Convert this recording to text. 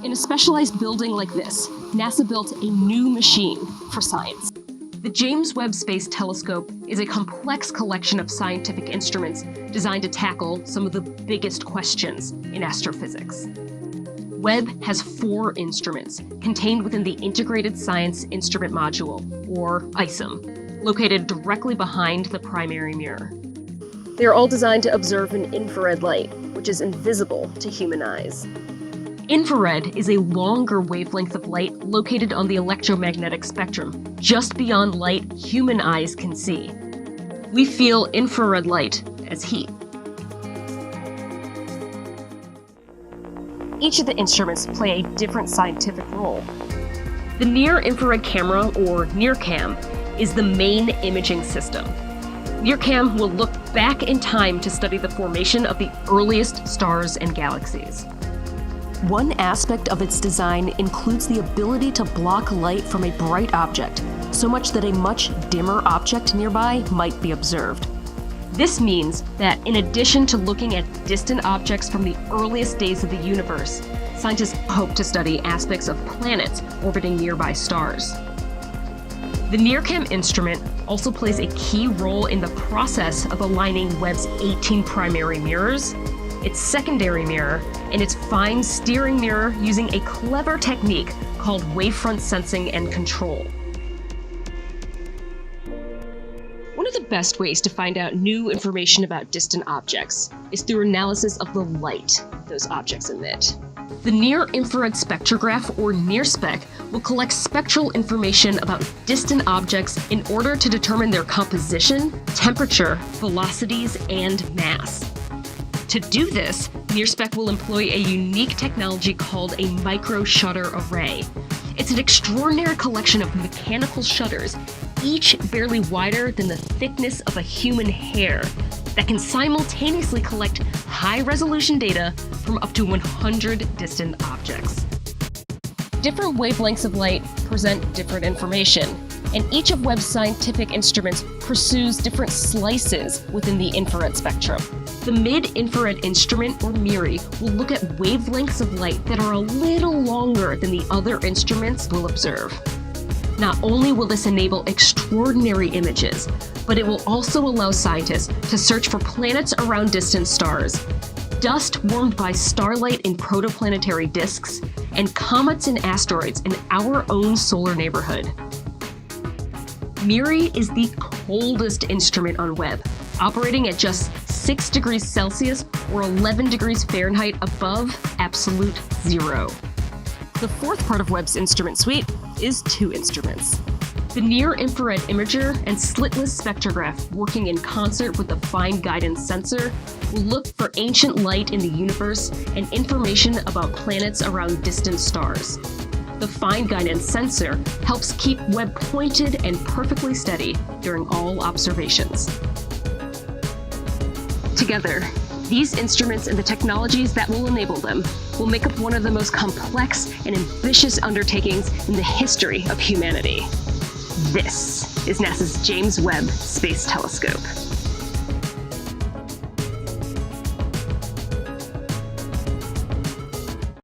In a specialized building like this, NASA built a new machine for science. The James Webb Space Telescope is a complex collection of scientific instruments designed to tackle some of the biggest questions in astrophysics. Webb has 4 instruments contained within the Integrated Science Instrument Module, or ISIM, located directly behind the primary mirror. They are all designed to observe an infrared light, which is invisible to human eyes. Infrared is a longer wavelength of light located on the electromagnetic spectrum, just beyond light human eyes can see. We feel infrared light as heat. Each of the instruments play a different scientific role. The near-infrared camera, or NIRCam, is the main imaging system. NIRCam will look back in time to study the formation of the earliest stars and galaxies. One aspect of its design includes the ability to block light from a bright object, so much that a much dimmer object nearby might be observed. This means that in addition to looking at distant objects from the earliest days of the universe, scientists hope to study aspects of planets orbiting nearby stars. The NIRCam instrument also plays a key role in the process of aligning Webb's 18 primary mirrors, its secondary mirror, and its fine steering mirror using a clever technique called wavefront sensing and control. One of the best ways to find out new information about distant objects is through analysis of the light those objects emit. The Near-Infrared Spectrograph, or NIRSpec, will collect spectral information about distant objects in order to determine their composition, temperature, velocities, and mass. To do this, NIRSpec will employ a unique technology called a micro-shutter array. It's an extraordinary collection of mechanical shutters, each barely wider than the thickness of a human hair, that can simultaneously collect high-resolution data from up to 100 distant objects. Different wavelengths of light present different information, and each of Webb's scientific instruments pursues different slices within the infrared spectrum. The mid-infrared instrument, or MIRI, will look at wavelengths of light that are a little longer than the other instruments will observe. Not only will this enable extraordinary images, but it will also allow scientists to search for planets around distant stars, dust warmed by starlight in protoplanetary disks, and comets and asteroids in our own solar neighborhood. MIRI is the coldest instrument on Webb, operating at just 6 degrees Celsius or 11 degrees Fahrenheit above absolute zero. The fourth part of Webb's instrument suite is 2 instruments. The near-infrared imager and slitless spectrograph, working in concert with the fine guidance sensor, will look for ancient light in the universe and information about planets around distant stars. The fine guidance sensor helps keep Webb pointed and perfectly steady during all observations. Together, these instruments and the technologies that will enable them will make up one of the most complex and ambitious undertakings in the history of humanity. This is NASA's James Webb Space Telescope.